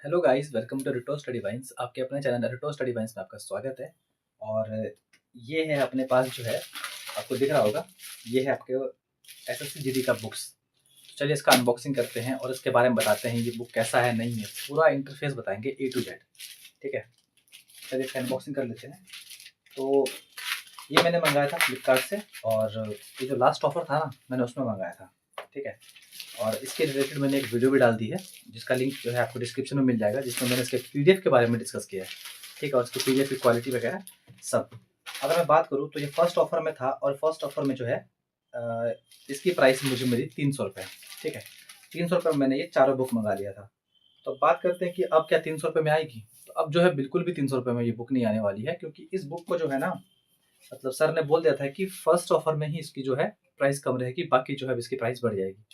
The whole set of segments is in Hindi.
हेलो गाइस, वेलकम टू रिटो स्टडी वाइन्स। आपके अपने चैनल रिटो स्टडी वाइन्स में आपका स्वागत है। और ये है अपने पास जो है, आपको दिख रहा होगा, ये है आपके एसएससी जीडी का बुक्स। तो चलिए इसका अनबॉक्सिंग करते हैं और इसके बारे में बताते हैं ये बुक कैसा है, नहीं है, पूरा इंटरफेस बताएंगे ए टू जेड। ठीक है, चलिए इसका अनबॉक्सिंग कर लेते हैं। तो ये मैंने मंगाया था फ्लिपकार्ट से, और ये जो लास्ट ऑफर था ना, मैंने उसमें मंगाया था। ठीक है, और इसके रिलेटेड मैंने एक वीडियो भी डाल दी है, जिसका लिंक जो है आपको डिस्क्रिप्शन में मिल जाएगा, जिसमें मैंने इसके पीडीएफ के बारे में डिस्कस किया है। ठीक है, और इसके पीडीएफ की क्वालिटी वगैरह सब। अगर मैं बात करूँ तो ये फर्स्ट ऑफर में था, और फर्स्ट ऑफर में जो है इसकी प्राइस मुझे मिली 300 रुपये। ठीक है, 300 रुपये में मैंने ये चारों बुक मंगा लिया था। तो अब बात करते हैं कि अब क्या 300 रुपये में आएगी। तो अब जो है बिल्कुल भी 300 रुपये में ये बुक नहीं आने वाली है, क्योंकि इस बुक को जो है ना, मतलब सर ने बोल दिया था कि फर्स्ट ऑफर में ही इसकी जो है प्राइस कम रहेगी, बाकी जो है इसकी प्राइस बढ़ जाएगी।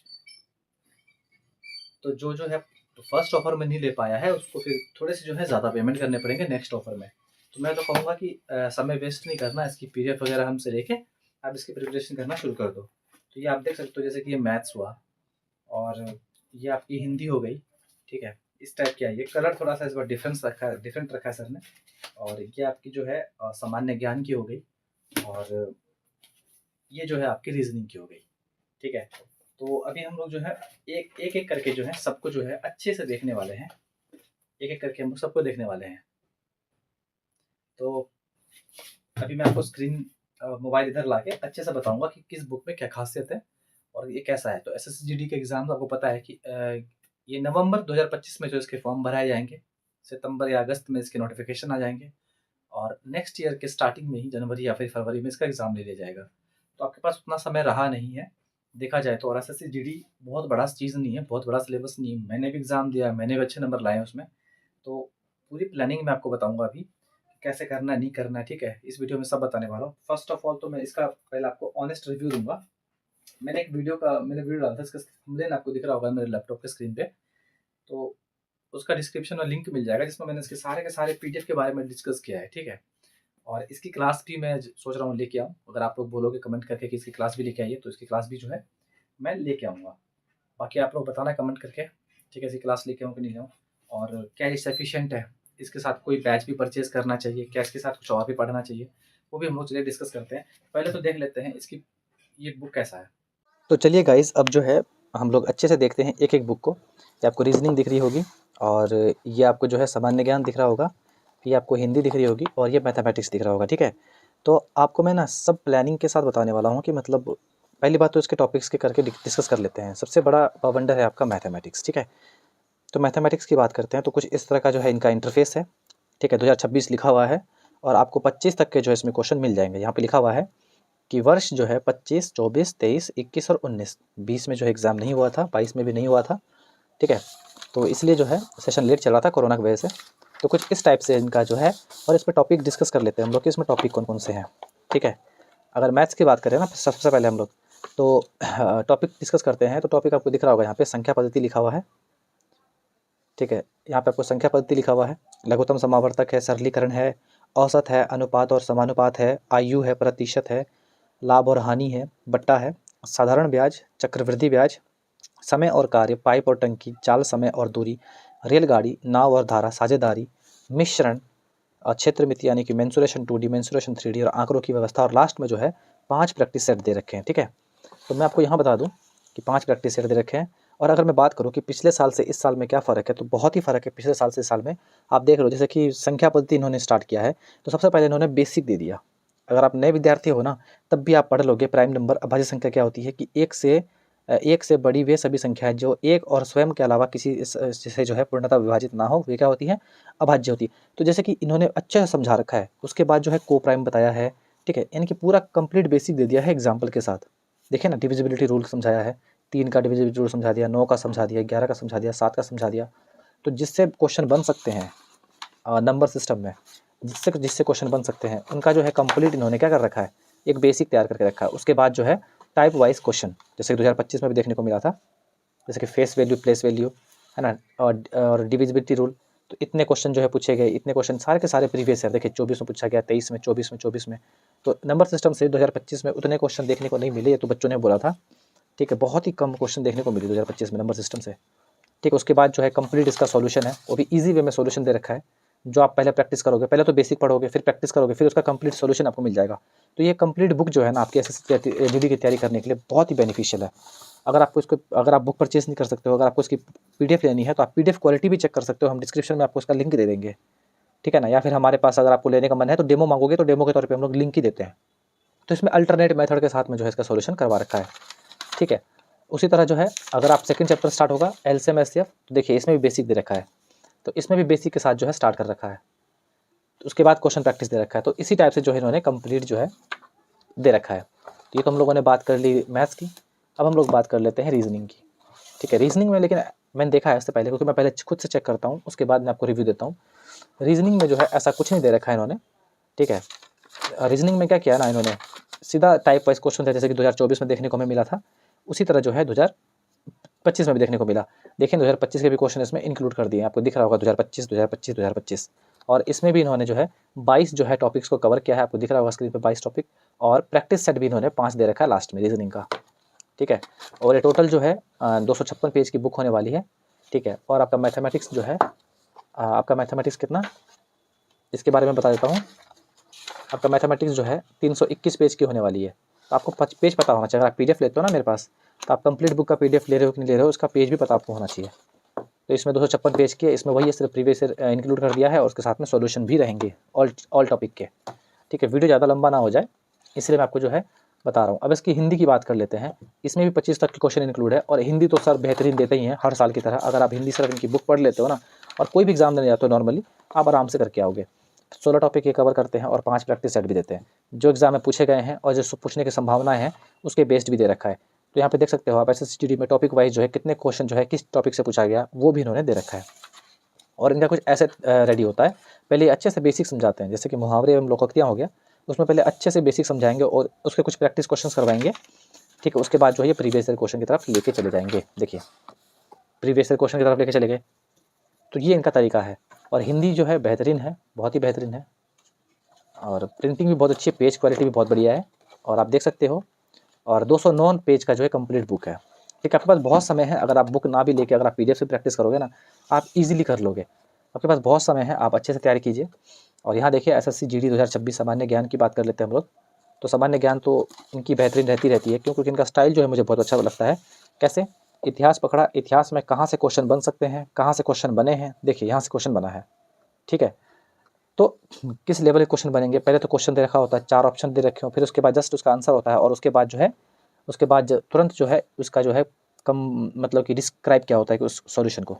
तो जो है तो फर्स्ट ऑफर में नहीं ले पाया है, उसको फिर थोड़े से जो है ज़्यादा पेमेंट करने पड़ेंगे नेक्स्ट ऑफर में। तो मैं तो कहूँगा कि समय वेस्ट नहीं करना, इसकी पीडीएफ वगैरह हमसे लेके आप इसकी प्रिपरेशन करना शुरू कर दो। तो ये आप देख सकते हो, जैसे कि ये मैथ्स हुआ, और ये आपकी हिंदी हो गई। ठीक है, इस टाइप की है। ये कलर थोड़ा सा इस बार डिफरेंट रखा है सर ने। और ये आपकी जो है सामान्य ज्ञान की हो गई, और ये जो है आपकी रीजनिंग की हो गई। ठीक है, तो अभी हम लोग जो है एक करके जो है सबको जो है अच्छे से देखने वाले हैं। एक एक करके हम लोग सबको देखने वाले हैं। तो अभी मैं आपको स्क्रीन मोबाइल इधर लाके अच्छे से बताऊंगा कि किस बुक में क्या खासियत है और ये कैसा है। तो एसएससी के एग्जाम आपको पता है कि ये नवंबर 2025 में जो इसके फॉर्म भराए जाएंगे, सितंबर या अगस्त में इसके नोटिफिकेशन आ जाएंगे, और नेक्स्ट ईयर के स्टार्टिंग में ही जनवरी या फिर फरवरी में इसका एग्ज़ाम ले लिया जाएगा। तो आपके पास उतना समय रहा नहीं है देखा जाए तो। और एसएससी जीडी बहुत बड़ा चीज़ नहीं है, बहुत बड़ा सिलेबस नहीं है। मैंने भी एग्ज़ाम दिया, मैंने भी अच्छे नंबर लाए हैं उसमें। तो पूरी प्लानिंग मैं आपको बताऊंगा अभी, कैसे करना है नहीं करना है। ठीक है, इस वीडियो में सब बताने वाला हूँ। फर्स्ट ऑफ ऑल तो मैं इसका पहले आपको ऑनेस्ट रिव्यू दूंगा। मैंने वीडियो डाला था, इसका थंबनेल आपको दिख रहा होगा मेरे लैपटॉप के स्क्रीन पे। तो उसका डिस्क्रिप्शन में लिंक मिल जाएगा, जिसमें मैंने इसके सारे के सारे पीडीएफ के बारे में डिस्कस किया है। ठीक है, और इसकी क्लास भी मैं सोच रहा हूँ लेके आऊँ। अगर आप लोग बोलोगे कमेंट करके कि इसकी क्लास भी लेके आइए, तो इसकी क्लास भी जो है मैं लेके आऊँगा। बाकी आप लोग बताना कमेंट करके, ठीक है, इसकी क्लास लेके आऊँ कि नहीं आऊँ, और क्या ये सफिशिएंट है। इसके साथ कोई बैच भी परचेज करना चाहिए क्या, इसके साथ कुछ और भी पढ़ना चाहिए, वो भी हम लोग चलिए डिस्कस करते हैं। पहले तो देख लेते हैं इसकी ये बुक कैसा है। तो चलिए गाइस, अब जो है हम लोग अच्छे से देखते हैं एक एक बुक को। ये आपको रीजनिंग दिख रही होगी, और ये आपको जो है सामान्य ज्ञान दिख रहा होगा, ये आपको हिंदी दिख रही होगी, और ये मैथमेटिक्स दिख रहा होगा। ठीक है, तो आपको मैं ना सब प्लानिंग के साथ बताने वाला हूँ कि मतलब पहली बात तो इसके टॉपिक्स के करके डिस्कस कर लेते हैं। सबसे बड़ा वंडर है आपका मैथमेटिक्स। ठीक है, तो मैथमेटिक्स की बात करते हैं तो कुछ इस तरह का जो है इनका इंटरफेस है। ठीक है, 2026 लिखा हुआ है, और आपको 25 तक के जो है इसमें क्वेश्चन मिल जाएंगे। यहाँ पे लिखा हुआ है कि वर्ष जो है 25, 24, 23, 21 और 19। 20 में जो है एग्ज़ाम नहीं हुआ था, 22 में भी नहीं हुआ था। ठीक है, तो इसलिए जो है सेशन लेट चल रहा था कोरोना की वजह से। तो कुछ इस टाइप से इनका जो है, और इस पर टॉपिक डिस्कस कर लेते हैं हम लोग कि इसमें टॉपिक कौन कौन से हैं। ठीक है, अगर मैथ्स की बात करें ना सबसे पहले हम लोग तो टॉपिक डिस्कस करते हैं। तो टॉपिक आपको दिख रहा होगा, यहाँ पे संख्या पद्धति लिखा हुआ है। ठीक है, यहाँ पे आपको संख्या पद्धति लिखा हुआ है, लघुत्तम समावर्तक है, सरलीकरण है, औसत है, अनुपात और समानुपात है, आयु है, प्रतिशत है, लाभ और हानि है, बट्टा है, साधारण ब्याज, चक्रवृद्धि ब्याज, समय और कार्य, पाइप और टंकी, चाल, समय और दूरी, रेलगाड़ी, नाव और धारा, साझेदारी, मिश्रण, क्षेत्र मिति यानी कि मेंसुरेशन 2D, मेंसुरेशन 3D, और आंकड़ों की व्यवस्था। और लास्ट में जो है 5 प्रैक्टिस सेट दे रखे हैं। ठीक है, तो मैं आपको यहाँ बता दूँ कि 5 प्रैक्टिस सेट दे रखे हैं। और अगर मैं बात करूँ कि पिछले साल से इस साल में क्या फ़र्क है, तो बहुत ही फ़र्क है पिछले साल से इस साल में। आप देख लो, जैसे कि संख्या पद्धति इन्होंने स्टार्ट किया है, तो सबसे पहले इन्होंने बेसिक दे दिया। अगर आप नए विद्यार्थी हो ना, तब भी आप पढ़ लोगे प्राइम नंबर। अभाज्य संख्या क्या होती है कि एक से बड़ी वे सभी संख्याएं जो एक और स्वयं के अलावा किसी से जो है पूर्णतः विभाजित ना हो, वे क्या होती हैं, अभाज्य होती है। तो जैसे कि इन्होंने अच्छे से समझा रखा है। उसके बाद जो है को प्राइम बताया है। ठीक है, यानी कि पूरा कंप्लीट बेसिक दे दिया है एग्जाम्पल के साथ। देखिए ना, डिविजिबिलिटी रूल समझाया है, 3 का डिविजिबिलिटी रूल समझा दिया, 9 का समझा दिया, 11 का समझा दिया, 7 का समझा दिया। तो जिससे क्वेश्चन बन सकते हैं नंबर सिस्टम में, जिससे जिससे क्वेश्चन बन सकते हैं, उनका जो है कंप्लीट इन्होंने क्या कर रखा है, एक बेसिक तैयार करके रखा है। उसके बाद जो है टाइप वाइज क्वेश्चन, जैसे 2025 में भी देखने को मिला था, जैसे कि फेस वैल्यू, प्लेस वैल्यू, है ना, और डिविजिबिलिटी रूल। तो इतने क्वेश्चन जो है पूछे गए, इतने क्वेश्चन सारे के सारे प्रीवियस है। देखिए 24 में पूछा गया, 23 में, 24 में। तो नंबर सिस्टम से 2025 में उतने क्वेश्चन देखने को नहीं मिले, ये तो बच्चों ने बोला था। ठीक है, बहुत ही कम क्वेश्चन देखने को मिले 2025 में नंबर सिस्टम से। ठीक है। उसके बाद जो है कंप्लीट इसका सॉल्यूशन है, वो भी इजी वे में सॉल्यूशन दे रखा है, जो आप पहले प्रैक्टिस करोगे, पहले तो बेसिक पढ़ोगे, फिर प्रैक्टिस करोगे, फिर उसका कंप्लीट सॉल्यूशन आपको मिल जाएगा। तो ये कंप्लीट बुक जो है ना आपकी एसएससी जीडी की तैयारी करने के लिए बहुत ही बेनिफिशियल है। अगर आप बुक परचेस नहीं कर सकते हो, अगर आपको इसकी पीडीएफ लेनी है तो आप पीडीएफ क्वालिटी भी चेक कर सकते हो, हम डिस्क्रिप्शन में आपको उसका लिंक दे देंगे, ठीक है ना। या फिर हमारे पास अगर आपको लेने का मन है तो डेमो मांगोगे तो डेमो के तौर पे हम लोग लिंक ही देते हैं। तो इसमें अल्टरनेट मेथड के साथ में जो है इसका सॉल्यूशन करवा रखा है, ठीक है। उसी तरह जो है अगर आप सेकंड चैप्टर स्टार्ट होगा एलसीएम एचसीएफ, तो देखिए इसमें भी बेसिक दे रखा है, तो इसमें भी बेसिक के साथ जो है स्टार्ट कर रखा है। तो उसके बाद क्वेश्चन प्रैक्टिस दे रखा है। तो इसी टाइप से जो है इन्होंने कंप्लीट जो है दे रखा है। तो ये तो हम लोगों ने बात कर ली मैथ्स की। अब हम लोग बात कर लेते हैं रीजनिंग की, ठीक है। रीजनिंग में लेकिन मैंने देखा है इससे पहले, क्योंकि मैं पहले खुद से चेक करता हूँ, उसके बाद मैं आपको रिव्यू देता हूँ। रीजनिंग में जो है ऐसा कुछ नहीं दे रखा है इन्होंने, ठीक है। रीजनिंग में क्या किया ना इन्होंने, सीधा टाइप वाइज क्वेश्चन था, जैसे कि 2024 में देखने को हमें मिला था, उसी तरह जो है 2025 में भी देखने को मिला। देखिए 2025 के भी क्वेश्चन इसमें इंक्लूड कर दिए, आपको दिख रहा होगा 2025 और इसमें भी इन्होंने जो है 22 जो है टॉपिक्स को कवर किया है, आपको दिख रहा होगा स्क्रीन पे 22 टॉपिक, और प्रैक्टिस सेट भी इन्होंने 5 दे रखा है लास्ट में रीजनिंग का, ठीक है। और ये टोटल जो है 256 पेज की बुक होने वाली है, ठीक है। और आपका मैथमेटिक्स जो है आपका मैथमेटिक्स कितना, इसके बारे में बता देता हूँ। आपका मैथमेटिक्स जो है 321 पेज की होने वाली है। तो आपको पेज पता होना चाहिए, अगर आप पीडीएफ लेते हो ना मेरे पास, तो आप कंप्लीट बुक का पीडीएफ ले रहे हो कि नहीं ले रहे हो, उसका पेज भी पता आपको होना चाहिए। तो इसमें 256 पेज की है, इसमें वही है, सिर्फ प्रीवियस इंक्लूड कर दिया है, और उसके साथ में सॉल्यूशन भी रहेंगे ऑल टॉपिक के, ठीक है। वीडियो ज़्यादा लंबा ना हो जाए इसलिए मैं आपको जो है बता रहा हूँ। अब इसकी हिंदी की बात कर लेते हैं। इसमें भी 25 तक के क्वेश्चन इंक्लूड है, और हिंदी तो सर बेहतरीन देते ही हैं हर साल की तरह। अगर आप हिंदी सिर्फ इनकी बुक पढ़ लेते हो ना, और कोई भी एग्जाम देने जाते हो नॉर्मली, आप आराम से करके आओगे। 16 टॉपिक ये कवर करते हैं और 5 प्रैक्टिस सेट भी देते हैं, जो एग्जाम में पूछे गए हैं और जो पूछने की संभावनाएं हैं उसके बेस्ड भी दे रखा है। तो यहाँ पे देख सकते हो आप एसएससी में टॉपिक वाइज जो है कितने क्वेश्चन जो है किस टॉपिक से पूछा गया वो भी इन्होंने दे रखा है। और इनका कुछ ऐसे रेडी होता है, पहले अच्छे से बेसिक समझाते हैं, जैसे कि मुहावरे एवं लोकोक्तियाँ हो गया, उसमें पहले अच्छे से बेसिक समझाएंगे और उसके कुछ प्रैक्टिस क्वेश्चंस करवाएंगे, ठीक है। उसके बाद जो है ये प्रीवियस ईयर क्वेश्चन की तरफ लेके चले जाएंगे। देखिए प्रीवियस ईयर क्वेश्चन की तरफ लेके चले गए, तो ये इनका तरीका है। और हिंदी जो है बेहतरीन है, बहुत ही बेहतरीन है, और प्रिंटिंग भी बहुत अच्छी है, पेज क्वालिटी भी बहुत बढ़िया है, और आप देख सकते हो। और 209 पेज का जो है कंप्लीट बुक है, ठीक है। आपके पास बहुत समय है, अगर आप बुक ना भी लेके अगर आप पीडीएफ से प्रैक्टिस करोगे ना, आप इजीली कर लोगे। आपके पास बहुत समय है, आप अच्छे से तैयारी कीजिए। और यहाँ देखिए एसएससी जीडी 2026 सामान्य ज्ञान की बात कर लेते हैं हम लोग। तो सामान्य ज्ञान तो इनकी बेहतरीन रहती है, क्योंकि इनका स्टाइल जो है मुझे बहुत अच्छा लगता है। कैसे इतिहास पकड़ा, इतिहास में कहाँ से क्वेश्चन बन सकते हैं, कहाँ से क्वेश्चन बने हैं, देखिए यहाँ से क्वेश्चन बना है, ठीक है। तो किस लेवल के क्वेश्चन बनेंगे, पहले तो क्वेश्चन दे रखा होता है, 4 ऑप्शन दे रखे हो, फिर उसके बाद जस्ट उसका आंसर होता है, और उसके बाद जो है तुरंत जो है उसका जो है कम मतलब कि डिस्क्राइब क्या होता है कि उस सॉल्यूशन को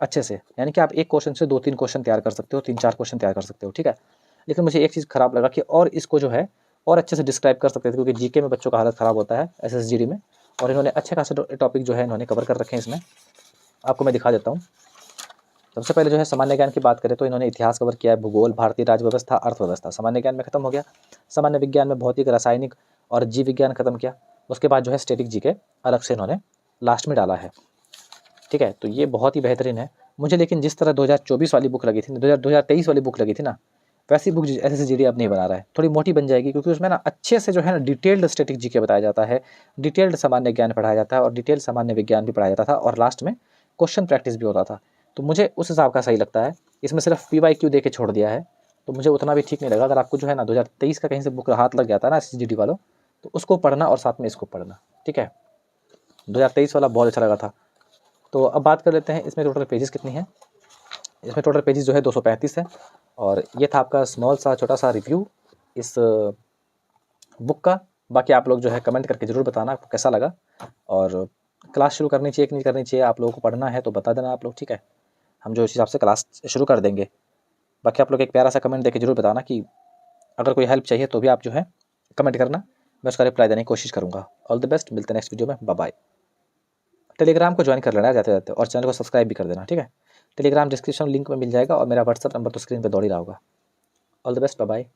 अच्छे से, यानी कि आप एक क्वेश्चन से 2-3 क्वेश्चन तैयार कर सकते हो, 3-4 क्वेश्चन तैयार कर सकते हो, ठीक है। लेकिन मुझे एक चीज़ खराब लगा कि और इसको जो है और अच्छे से डिस्क्राइब कर सकते थे, क्योंकि जीके में बच्चों का हालत ख़राब होता है एसएसजीडी में, और इन्होंने अच्छे खासे टॉपिक जो है इन्होंने कवर कर रखे हैं इसमें। आपको मैं दिखा देता हूँ। सबसे पहले जो है सामान्य ज्ञान की बात करें तो इन्होंने इतिहास कवर किया है, भूगोल, भारतीय राज्य व्यवस्था, अर्थव्यवस्था सामान्य ज्ञान में खत्म हो गया। सामान्य विज्ञान में भौतिक, रासायनिक और जीव विज्ञान खत्म किया। उसके बाद जो है स्टैटिक जीके अलग से इन्होंने लास्ट में डाला है, ठीक है। तो ये बहुत ही बेहतरीन है मुझे। लेकिन जिस तरह 2024 वाली बुक लगी थी, 2023 वाली बुक लगी थी ना, वैसी बुक एसएससी अब नहीं बना रहा है। थोड़ी मोटी बन जाएगी, क्योंकि उसमें ना अच्छे से जो है ना डिटेल्ड स्टैटिक जीके बताया जाता है, डिटेल्ड सामान्य ज्ञान पढ़ाया जाता है, और डिटेल्ड सामान्य विज्ञान भी पढ़ाया जाता था, और लास्ट में क्वेश्चन प्रैक्टिस भी होता था। तो मुझे उस हिसाब का सही लगता है। इसमें सिर्फ PYQ दे के छोड़ दिया है, तो मुझे उतना भी ठीक नहीं लगा। अगर आपको जो है ना 2023 का कहीं से बुक हाथ लग जाता है ना एसएसजी वालों, तो उसको पढ़ना और साथ में इसको पढ़ना, ठीक है। 2023 वाला बहुत अच्छा लगा था। तो अब बात कर लेते हैं इसमें टोटल पेजेस कितनी है। इसमें टोटल पेजेस जो है 235 है। और ये था आपका स्मॉल सा छोटा सा रिव्यू इस बुक का। बाकी आप लोग जो है कमेंट करके ज़रूर बताना आपको कैसा लगा, और क्लास शुरू करनी चाहिए कि नहीं करनी चाहिए, आप लोगों को पढ़ना है तो बता देना आप लोग, ठीक है। हम जो इस हिसाब से क्लास शुरू कर देंगे। बाकी आप लोग एक प्यारा सा कमेंट देके ज़रूर बताना कि अगर कोई हेल्प चाहिए तो भी आप जो है कमेंट करना, मैं उसका रिप्लाई देने की कोशिश करूँगा। ऑल द बेस्ट, मिलते हैं नेक्स्ट वीडियो में, बाय बाय। टेलीग्राम को ज्वाइन कर लेना जाते जाते, और चैनल को सब्सक्राइब भी कर देना, ठीक है। टेलीग्राम डिस्क्रिप्शन लिंक में मिल जाएगा, और मेरा व्हाट्सअप नंबर तो स्क्रीन पर दौड़ ही रहा होगा। All the best, bye bye.